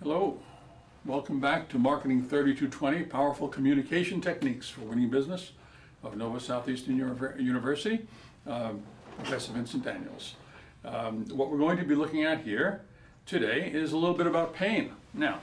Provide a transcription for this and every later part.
Hello, welcome back to Marketing 3220, Powerful Communication Techniques for Winning Business of Nova Southeastern University, Professor Vincent Daniels. What we're going to be looking at here today is a little bit about pain. Now,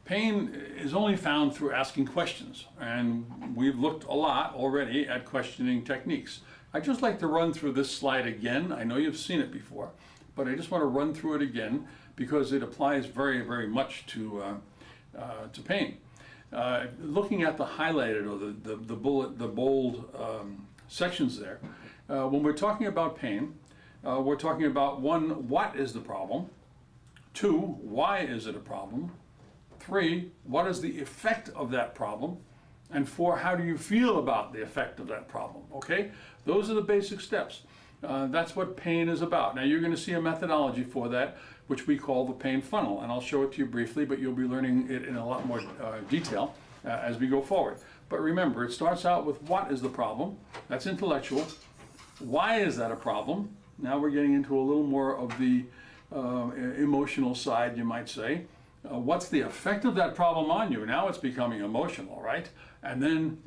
pain is only found through asking questions, and we've looked a lot already at questioning techniques. I'd just like to run through this slide again. I know you've seen it before, but I just want to run through it again because it applies very, very much to pain. Looking at the highlighted or the bold sections there, when we're talking about pain, we're talking about one, what is the problem? Two, why is it a problem? Three, what is the effect of that problem? And four, how do you feel about the effect of that problem? Okay, those are the basic steps. That's what pain is about. Now you're going to see a methodology for that, which we call the pain funnel, and I'll show it to you briefly, but you'll be learning it in a lot more detail as we go forward. But remember, it starts out with what is the problem? That's intellectual. Why is that a problem? Now we're getting into a little more of the emotional side, you might say. What's the effect of that problem on you? Now it's becoming emotional, right? And then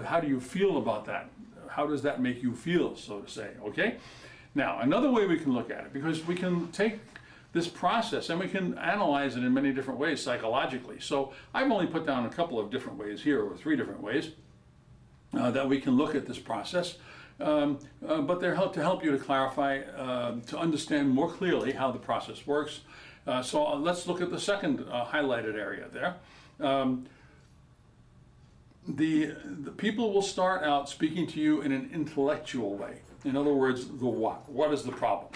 how do you feel about that? How does that make you feel, so to say, okay? Now, another way we can look at it, because we can take this process and we can analyze it in many different ways psychologically. So I've only put down a couple of different ways here, or three different ways, that we can look at this process. But they're to help you to clarify, to understand more clearly how the process works. So let's look at the second highlighted area there. The people will start out speaking to you in an intellectual way. In other words, the what. What is the problem?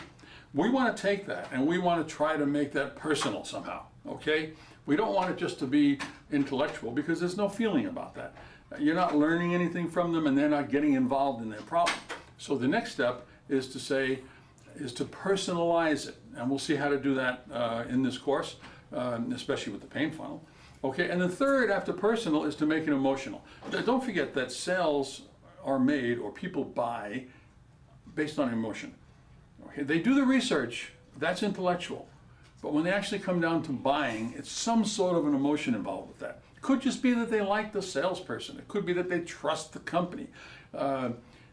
We want to take that and we want to try to make that personal somehow, okay? We don't want it just to be intellectual because there's no feeling about that. You're not learning anything from them and they're not getting involved in their problem. So the next step is to personalize it. And we'll see how to do that in this course, especially with the pain funnel. Okay, and the third after personal is to make it emotional. Don't forget that sales are made or people buy based on emotion. Okay, they do the research, that's intellectual. But when they actually come down to buying, it's some sort of an emotion involved with that. It could just be that they like the salesperson. It could be that they trust the company.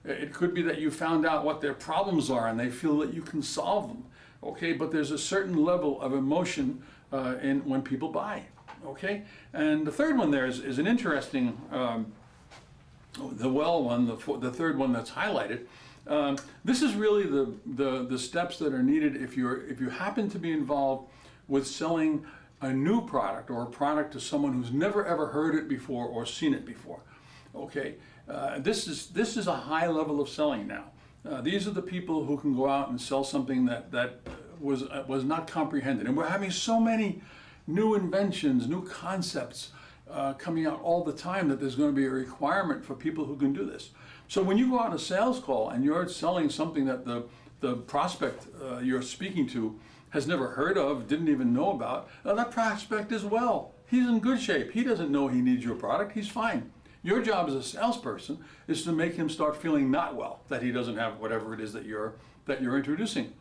It could be that you found out what their problems are and they feel that you can solve them. Okay, but there's a certain level of emotion when people buy. Okay, and the third one there is an interesting, the third one that's highlighted. This is really the steps that are needed if you happen to be involved with selling a new product or a product to someone who's never ever heard it before or seen it before. Okay, this is a high level of selling now. These are the people who can go out and sell something that was not comprehended, and we're having so many new inventions, new concepts coming out all the time that there's going to be a requirement for people who can do this. So when you go out on a sales call and you're selling something that the prospect you're speaking to has never heard of, didn't even know about, that prospect as well, he's in good shape. He doesn't know he needs your product, he's fine. Your job as a salesperson is to make him start feeling not well, that he doesn't have whatever it is that you're introducing.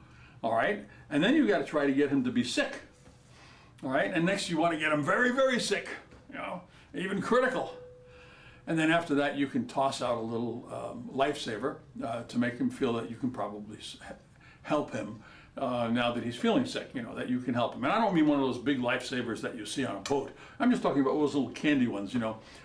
All right, and then you got to try to get him to be sick. All right, and next you want to get him very, very sick, even critical. And then after that, you can toss out a little lifesaver to make him feel that you can probably help him now that he's feeling sick, that you can help him. And I don't mean one of those big lifesavers that you see on a boat. I'm just talking about those little candy ones,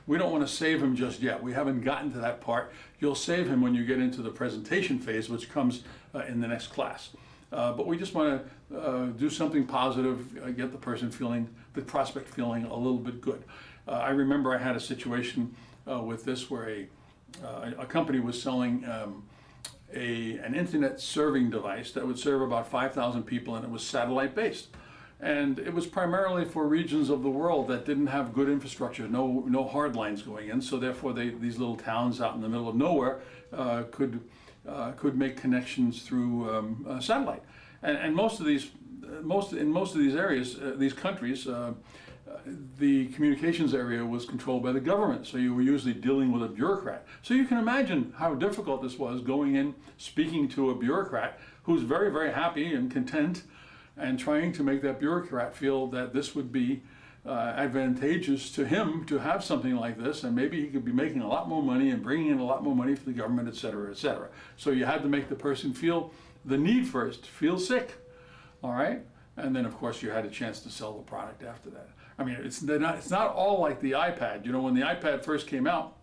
We don't want to save him just yet. We haven't gotten to that part. You'll save him when you get into the presentation phase, which comes in the next class. But we just want to do something positive, get the prospect feeling a little bit good. I remember I had a situation with this where a company was selling an internet serving device that would serve about 5,000 people, and it was satellite based. And it was primarily for regions of the world that didn't have good infrastructure, no hard lines going in, so therefore these little towns out in the middle of nowhere could make connections through satellite. And in most of these areas, these countries, the communications area was controlled by the government, so you were usually dealing with a bureaucrat. So you can imagine how difficult this was, going in, speaking to a bureaucrat who's very, very happy and content and trying to make that bureaucrat feel that this would be advantageous to him to have something like this, and maybe he could be making a lot more money and bringing in a lot more money for the government, et cetera, et cetera. So you had to make the person feel the need first, feel sick, all right? And then, of course, you had a chance to sell the product after that. I mean, it's not all like the iPad. You know, when the iPad first came out,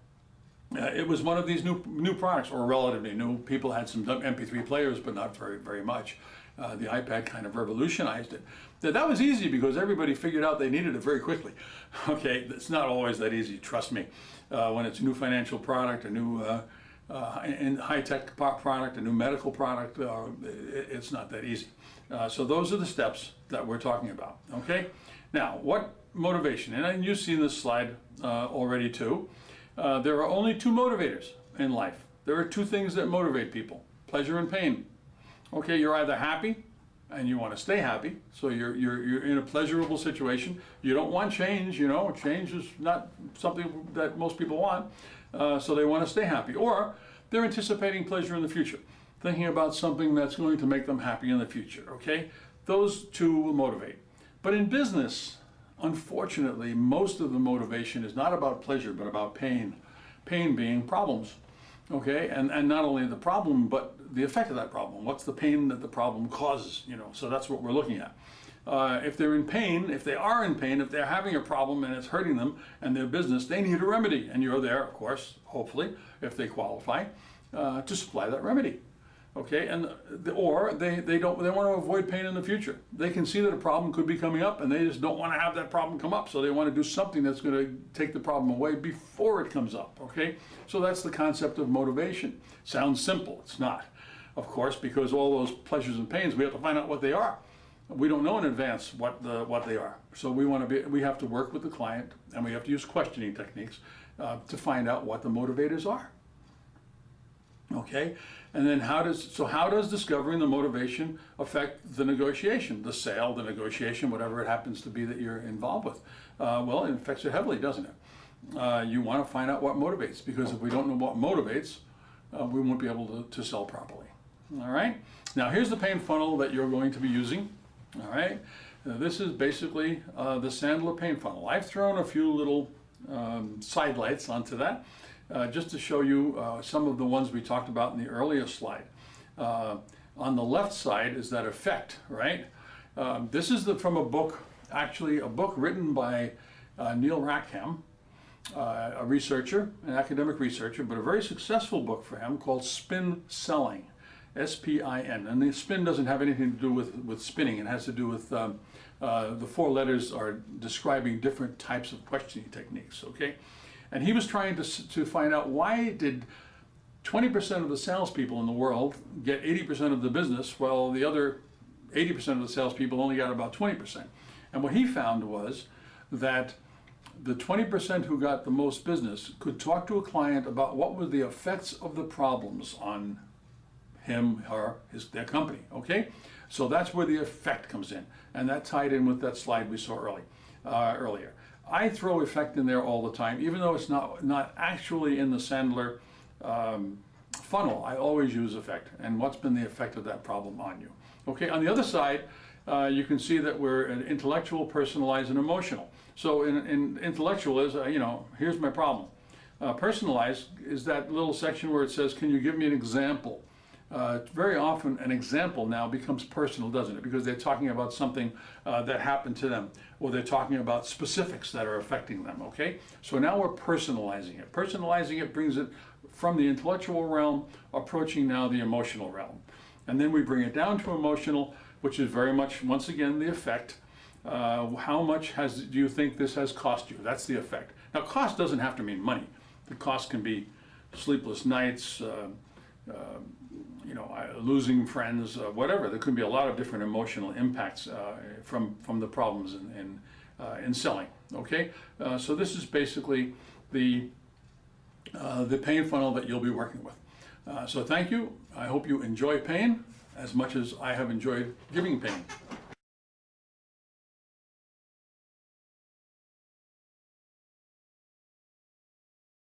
it was one of these new products, or relatively new. People had some MP3 players, but not very much. The iPad kind of revolutionized it. That was easy because everybody figured out they needed it very quickly. Okay, it's not always that easy, trust me. When it's a new financial product, a new high-tech product, a new medical product, it's not that easy. So those are the steps that we're talking about, okay? Now, what motivation? And you've seen this slide already too. There are only two motivators in life. There are two things that motivate people, pleasure and pain. Okay, you're either happy and you want to stay happy, so you're in a pleasurable situation. You don't want change, you know, change is not something that most people want, so they want to stay happy. Or they're anticipating pleasure in the future, thinking about something that's going to make them happy in the future, okay? Those two will motivate. But in business, unfortunately, most of the motivation is not about pleasure, but about pain. Pain being problems, okay? And not only the problem, but the effect of that problem. What's the pain that the problem causes, you know? So that's what we're looking at. If they're in pain, if they are in pain, if they're having a problem and it's hurting them and their business, they need a remedy. And you're there, of course, hopefully, if they qualify, to supply that remedy. Okay, and or they want to avoid pain in the future. They can see that a problem could be coming up, and they just don't want to have that problem come up. So they want to do something that's going to take the problem away before it comes up. Okay, so that's the concept of motivation. Sounds simple. It's not, of course, because all those pleasures and pains, we have to find out what they are. We don't know in advance what they are. So we have to work with the client, and we have to use questioning techniques to find out what the motivators are. Okay, and then how does discovering the motivation affect the negotiation, the sale, the negotiation, whatever it happens to be that you're involved with? Well, it affects it heavily, doesn't it? You want to find out what motivates, because if we don't know what motivates, we won't be able to sell properly. All right, now here's the pain funnel that you're going to be using. All right, this is basically the Sandler pain funnel. I've thrown a few little sidelights onto that. Just to show you some of the ones we talked about in the earlier slide. On the left side is that effect, right? This is from a book, actually a book written by Neil Rackham, a researcher, an academic researcher, but a very successful book for him called Spin Selling, S-P-I-N. And the spin doesn't have anything to do with spinning. It has to do with the four letters are describing different types of questioning techniques, okay? And he was trying to find out, why did 20% of the salespeople in the world get 80% of the business, while the other 80% of the salespeople only got about 20%. And what he found was that the 20% who got the most business could talk to a client about what were the effects of the problems on him, her, their company, okay? So that's where the effect comes in. And that tied in with that slide we saw earlier. I throw effect in there all the time, even though it's not actually in the Sandler funnel. I always use effect, and what's been the effect of that problem on you. Okay, on the other side, you can see that we're an intellectual, personalized, and emotional. So in intellectual is, you know, here's my problem. Personalized is that little section where it says, can you give me an example? Very often an example now becomes personal, doesn't it? Because they're talking about something that happened to them, or they're talking about specifics that are affecting them, okay? So now we're personalizing it. Personalizing it brings it from the intellectual realm, approaching now the emotional realm. And then we bring it down to emotional, which is very much, once again, the effect. How much do you think this has cost you? That's the effect. Now, cost doesn't have to mean money. The cost can be sleepless nights, you know, losing friends, whatever. There could be a lot of different emotional impacts from the problems in selling. Okay, so this is basically the pain funnel that you'll be working with. So thank you. I hope you enjoy pain as much as I have enjoyed giving pain.